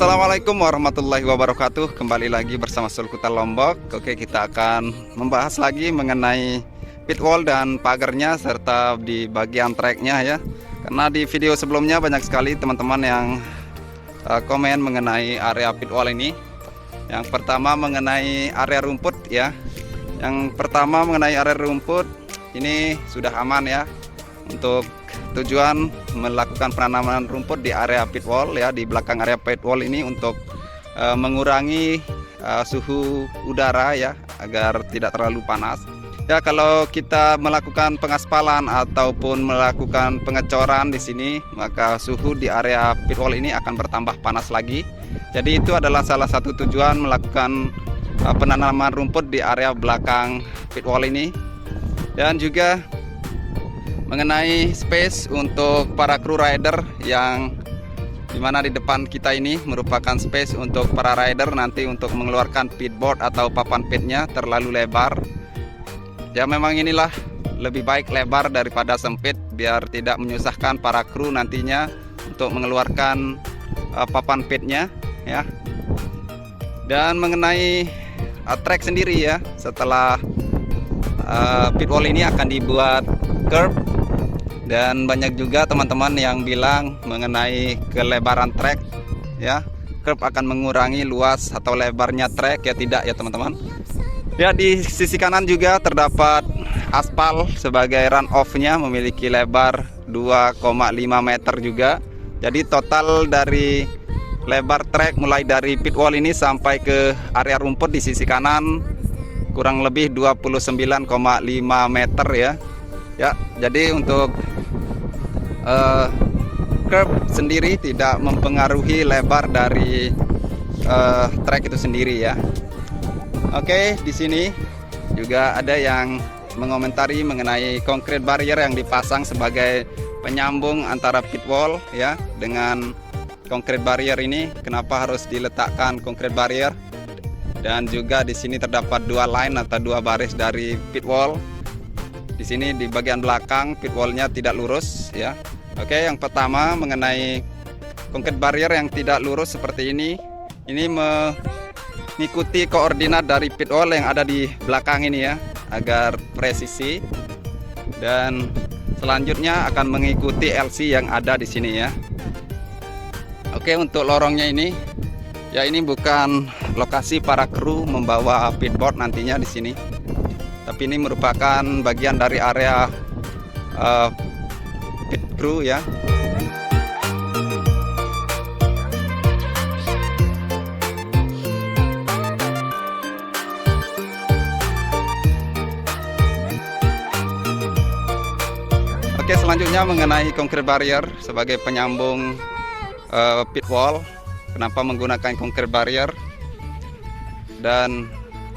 Assalamualaikum warahmatullahi wabarakatuh. Kembali lagi bersama Sulkuta Lombok. Oke, kita akan membahas lagi mengenai pit wall dan pagarnya serta di bagian treknya ya. Karena di video sebelumnya banyak sekali teman-teman yang komen mengenai area pit wall ini. Yang pertama mengenai area rumput ya. Yang pertama mengenai area rumput ini sudah aman ya. Untuk tujuan melakukan penanaman rumput di area pit wall ya, di belakang area pit wall ini untuk mengurangi suhu udara ya, agar tidak terlalu panas. Ya, kalau kita melakukan pengaspalan ataupun melakukan pengecoran di sini, maka suhu di area pit wall ini akan bertambah panas lagi. Jadi itu adalah salah satu tujuan melakukan penanaman rumput di area belakang pit wall ini. Dan juga mengenai space untuk para crew rider yang dimana di depan kita ini merupakan space untuk para rider nanti untuk mengeluarkan pitboard atau papan pitnya terlalu lebar. Ya, memang inilah lebih baik lebar daripada sempit biar tidak menyusahkan para kru nantinya untuk mengeluarkan papan pitnya ya. Dan mengenai track sendiri ya, setelah pit wall ini akan dibuat curb. Dan banyak juga teman-teman yang bilang mengenai kelebaran trek ya, curb akan mengurangi luas atau lebarnya trek ya. Tidak ya teman-teman ya. Di sisi kanan juga terdapat aspal sebagai run off-nya, memiliki lebar 2,5 meter juga. Jadi total dari lebar trek mulai dari pit wall ini sampai ke area rumput di sisi kanan kurang lebih 29,5 meter ya. Ya, jadi untuk curb sendiri tidak mempengaruhi lebar dari trek itu sendiri ya. Oke, di sini juga ada yang mengomentari mengenai concrete barrier yang dipasang sebagai penyambung antara pit wall ya dengan concrete barrier ini. Kenapa harus diletakkan concrete barrier? Dan juga di sini terdapat dua line atau dua baris dari pit wall. Di sini di bagian belakang pit wall-nya tidak lurus ya. Oke, yang pertama mengenai concrete barrier yang tidak lurus seperti ini mengikuti koordinat dari pit wall yang ada di belakang ini ya, agar presisi. Dan selanjutnya akan mengikuti LC yang ada di sini ya. Oke, untuk lorongnya ini ya, ini bukan lokasi para kru membawa pitboard nantinya di sini. Tapi ini merupakan bagian dari area pit crew ya. Oke, selanjutnya mengenai concrete barrier sebagai penyambung pit wall. Kenapa menggunakan concrete barrier? Dan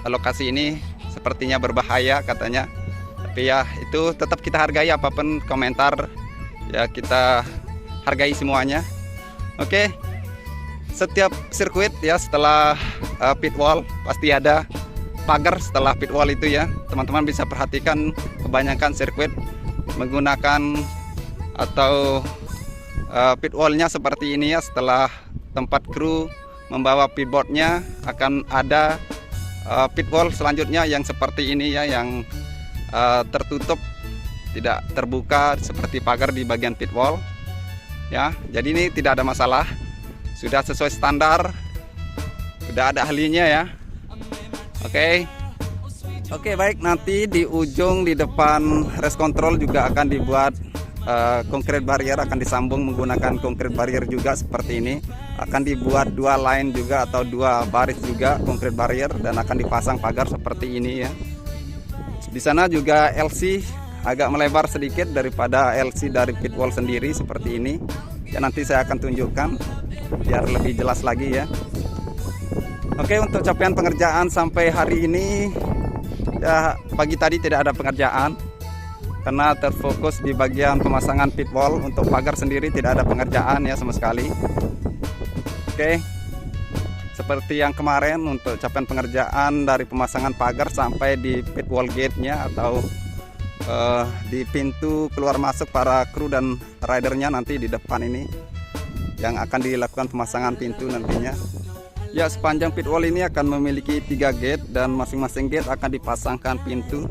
lokasi ini sepertinya berbahaya katanya, tapi ya itu tetap kita hargai, apapun komentar ya kita hargai semuanya. Oke, setiap sirkuit ya setelah pit wall pasti ada pagar setelah pit wall itu ya. Teman-teman bisa perhatikan kebanyakan sirkuit menggunakan atau pit wallnya seperti ini ya. Setelah tempat kru membawa pitboardnya akan ada pit wall selanjutnya yang seperti ini ya, yang tertutup, tidak terbuka seperti pagar di bagian pit wall ya. Jadi ini tidak ada masalah, sudah sesuai standar, sudah ada ahlinya ya. Oke, baik, nanti di ujung di depan race control juga akan dibuat concrete barrier, akan disambung menggunakan concrete barrier juga seperti ini. Akan dibuat dua line juga atau dua baris juga concrete barrier, dan akan dipasang pagar seperti ini ya. Di sana juga LC agak melebar sedikit daripada LC dari pit wall sendiri seperti ini ya. Nanti saya akan tunjukkan biar lebih jelas lagi ya. Oke, untuk capaian pengerjaan sampai hari ini ya, pagi tadi tidak ada pengerjaan karena terfokus di bagian pemasangan pit wall. Untuk pagar sendiri tidak ada pengerjaan ya sama sekali. Oke, seperti yang kemarin untuk capaian pengerjaan dari pemasangan pagar sampai di pit wall gate-nya atau di pintu keluar masuk para kru dan ridernya nanti di depan ini. yang akan dilakukan pemasangan pintu nantinya. Ya, sepanjang pit wall ini akan memiliki 3 gate dan masing-masing gate akan dipasangkan pintu.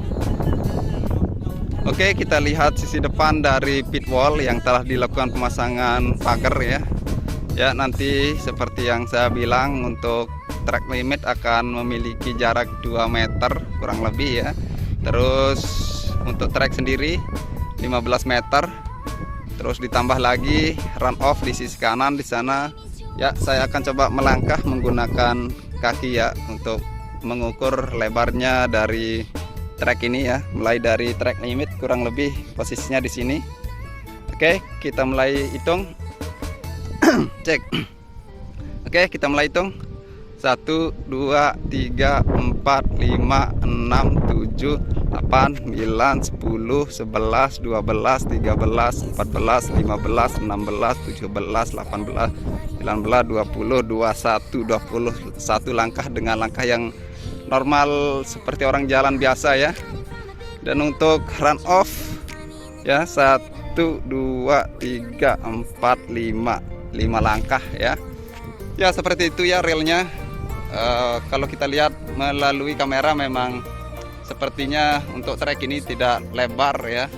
Oke, kita lihat sisi depan dari pit wall yang telah dilakukan pemasangan pagar ya. Ya, nanti seperti yang saya bilang, untuk track limit akan memiliki jarak 2 meter kurang lebih ya. Terus untuk track sendiri 15 meter. Terus ditambah lagi run off di sisi kanan di sana. Ya, saya akan coba melangkah menggunakan kaki ya untuk mengukur lebarnya dari track ini ya, mulai dari track limit kurang lebih posisinya di sini. Oke, kita mulai hitung. Cek. Oke, kita mulai hitung. 1 2 3 4 5 6 7 8 9 10 11 12 13 14 15 16 17 18 19 20 21 langkah dengan langkah yang normal seperti orang jalan biasa ya. Dan untuk run off ya 1 2 3 4 5 langkah ya. Ya, seperti itu ya realnya. Kalau kita lihat melalui kamera memang sepertinya untuk trek ini tidak lebar ya.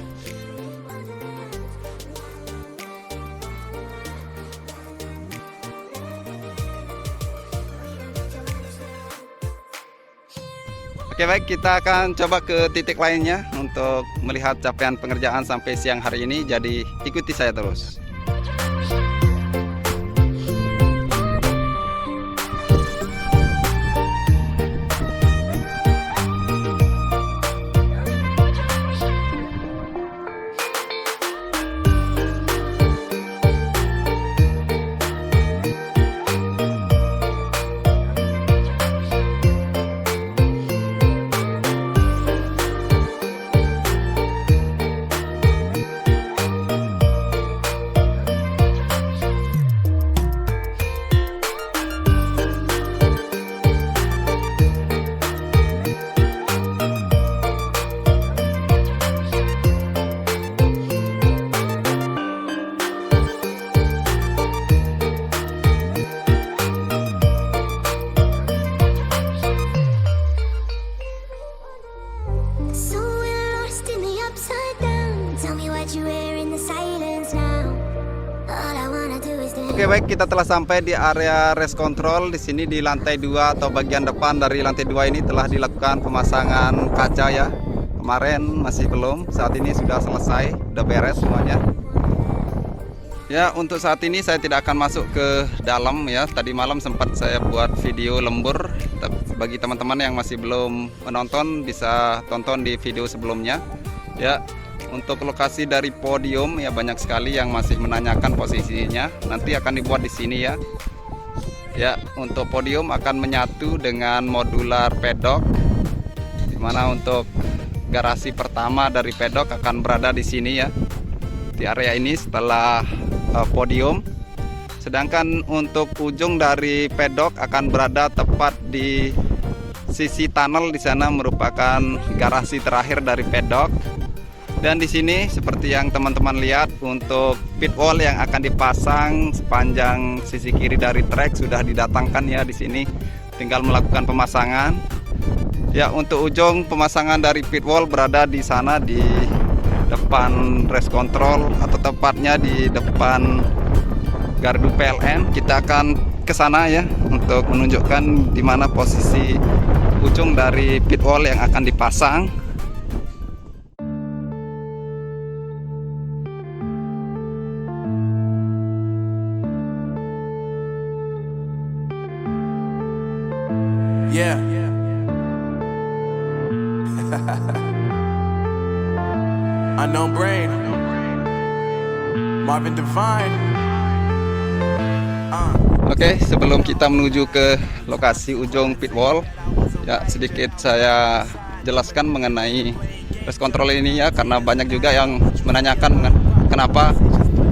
Oke, baik, kita akan coba ke titik lainnya untuk melihat capaian pengerjaan sampai siang hari ini. Jadi ikuti saya terus. Oke, baik, kita telah sampai di area race control. Di sini di lantai 2 atau bagian depan dari lantai 2 ini telah dilakukan pemasangan kaca ya. Kemarin masih belum, saat ini sudah selesai, sudah beres semuanya. Ya, untuk saat ini saya tidak akan masuk ke dalam ya. Tadi malam sempat saya buat video lembur. Bagi teman-teman yang masih belum menonton bisa tonton di video sebelumnya. Ya, untuk lokasi dari podium ya banyak sekali yang masih menanyakan posisinya. Nanti akan dibuat di sini ya. Ya, untuk podium akan menyatu dengan modular pedok. Dimana untuk garasi pertama dari pedok akan berada di sini ya. Di area ini setelah podium. Sedangkan untuk ujung dari pedok akan berada tepat di sisi tunnel. Di sana merupakan garasi terakhir dari pedok. Dan di sini seperti yang teman-teman lihat, untuk pit wall yang akan dipasang sepanjang sisi kiri dari trek sudah didatangkan ya di sini. Tinggal melakukan pemasangan. Ya, untuk ujung pemasangan dari pit wall berada di sana di depan race control atau tepatnya di depan gardu PLN. Kita akan ke sana ya untuk menunjukkan di mana posisi ujung dari pit wall yang akan dipasang. Yeah. Unknown Brain, Marvin Divine. Oke, sebelum kita menuju ke lokasi ujung pit wall, ya sedikit saya jelaskan mengenai race control ini ya, karena banyak juga yang menanyakan kenapa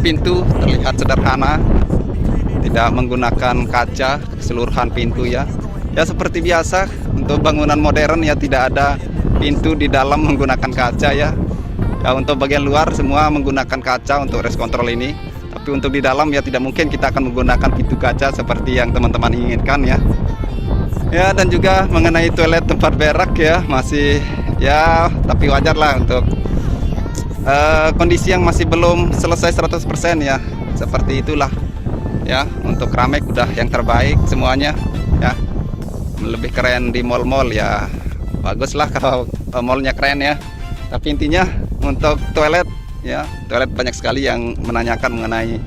pintu terlihat sederhana, tidak menggunakan kaca keseluruhan pintu ya. Ya, seperti biasa untuk bangunan modern ya, tidak ada pintu di dalam menggunakan kaca ya. Ya, untuk bagian luar semua menggunakan kaca untuk race control ini. Tapi untuk di dalam ya tidak mungkin kita akan menggunakan pintu kaca seperti yang teman-teman inginkan ya. Ya, dan juga mengenai toilet tempat berak ya, masih ya, tapi wajar lah untuk kondisi yang masih belum selesai 100% ya. Seperti itulah ya. Untuk keramik udah yang terbaik semuanya ya. Lebih keren di mall-mall ya. Bagus lah kalau mallnya keren ya. Tapi intinya untuk toilet ya, toilet banyak sekali yang menanyakan mengenai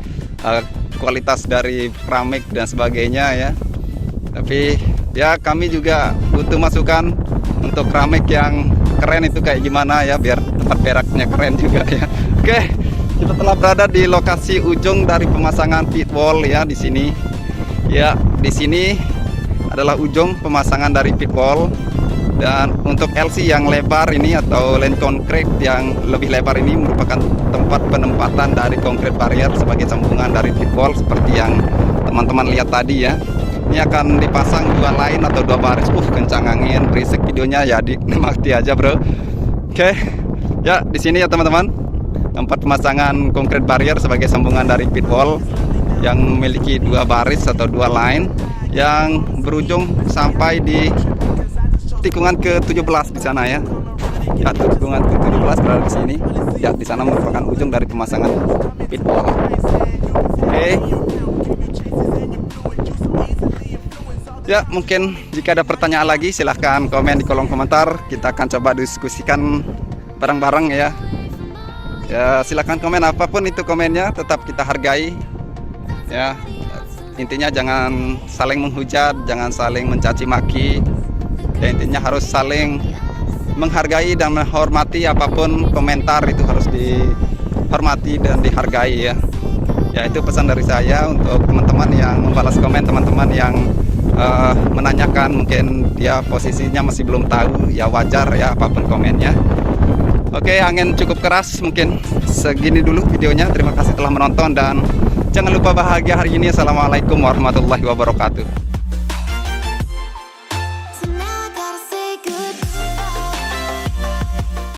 kualitas dari keramik dan sebagainya ya. Tapi ya kami juga butuh masukan untuk keramik yang keren itu kayak gimana ya, biar tempat beraknya keren juga ya. Oke, kita telah berada di lokasi ujung dari pemasangan pit wall ya di sini. Ya, di sini adalah ujung pemasangan dari pit wall. Dan untuk LC yang lebar ini atau lane konkrit yang lebih lebar ini merupakan tempat penempatan dari konkrit barrier sebagai sambungan dari pit wall seperti yang teman-teman lihat tadi ya. Ini akan dipasang 2 line atau 2 baris. Kencang angin, berisik videonya ya, dinikmati aja bro. Oke, ya di sini ya teman-teman, tempat pemasangan konkrit barrier sebagai sambungan dari pit wall yang memiliki 2 baris atau 2 line yang berujung sampai di tikungan ke-17 di sana ya. Ya, tikungan ke-17 berada di sini. Ya, di sana merupakan ujung dari pemasangan pit wall. Oke. Ya, mungkin jika ada pertanyaan lagi silahkan komen di kolom komentar. Kita akan coba diskusikan bareng-bareng ya. Ya, silahkan komen apapun itu komennya, tetap kita hargai. Ya, intinya jangan saling menghujat, jangan saling mencaci maki. Ya, intinya harus saling menghargai dan menghormati. Apapun komentar itu harus dihormati dan dihargai ya. Ya, itu pesan dari saya untuk teman-teman yang membalas komen, teman-teman yang menanyakan mungkin dia posisinya masih belum tahu, ya wajar ya apapun komennya. Oke, angin cukup keras, mungkin segini dulu videonya. Terima kasih telah menonton dan jangan lupa bahagia hari ini. Assalamualaikum warahmatullahi wabarakatuh.